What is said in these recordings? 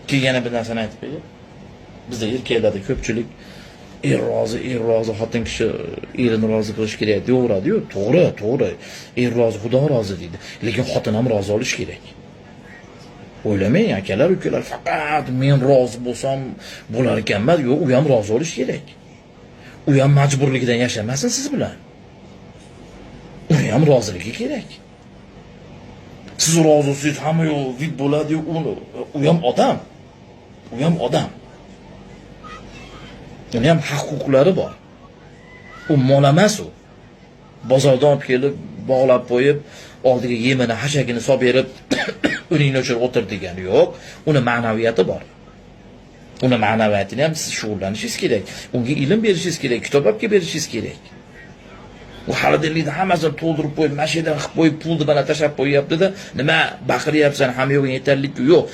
Keyin yana bir narsani aytib qo'yay. Bizda erkaklarda ko'pchilik er rozi, xotin kishi erini rozi qilish kerak deyaveradi-yu. To'g'ri. Er rozi, Xudo rozi deydi. Lekin xotin ham rozi bo'lish kerak. O'ylamang, akalar, ukalar, faqat men rozi bo'lsam bo'lar ekanman. Yo'q, u ham rozi bo'lish kerak. U ham majburligidan yashamasin siz bilan. Uni ham roziligi kerak. Siz rozi bo'lsangiz hamma yo'q vit bo'ladi-yu, u ham odam. Uni ham haq-huquqlari bor. U mol emas u. Bozordan olib kelib, bog'lab qo'yib, oldiga yemini, hashagini solib berib, uningni o'chirib o'tir degani yo'q. Uni ma'naviyati bor. Uni ma'naviyatini ham siz shug'ullanishingiz kerak. Unga ilm berishingiz kerak, kitob olib berishingiz kerak. U xaladenlikni hammasini to'ldirib qo'yib, mashinadan qilib qo'yib, pulni bana tashab qo'yapti-da, nima baqiryapsan, hamma yo'q yetarliku yo'q.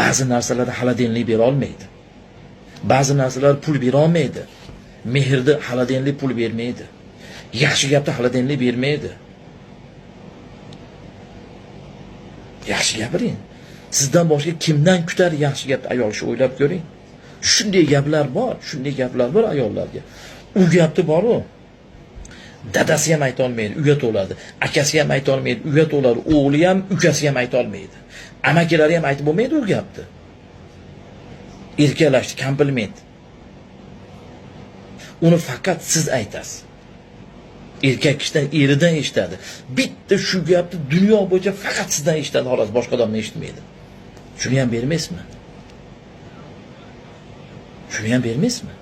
Ba'zi narsalarda xaladenlik bera olmaydi. Ba'zi narsalar pul bera olmaydi. Mehrda xaladenlik pul bermaydi. Yaxshi gapda xaladenlik bermaydi. Yaxshi gapiring. Sizdan boshqa kimdan kutar yaxshi gapni ayol shu o'ylab ko'ring. Shunday gaplar bor ayollarga. U gapni bor-ku. Dadasi ham ayta olmaydi, uyat bo'ladi. Akasi ham ayta olmaydi, uyat bo'ladi. O'g'li ham, ukasi ham ayta olmaydi. Amakilari ham aytib bo'lmaydi u gapni. Erkalashdi, kompliment. Uni faqat siz aytasiz. Erkak kishidan, eridan eshitadi. Bitta shu gapni dunyo bo'yicha faqat sizdan eshitadi, xolos, boshqa odamdan eshitmaydi. Shuni ham bermaysizmi?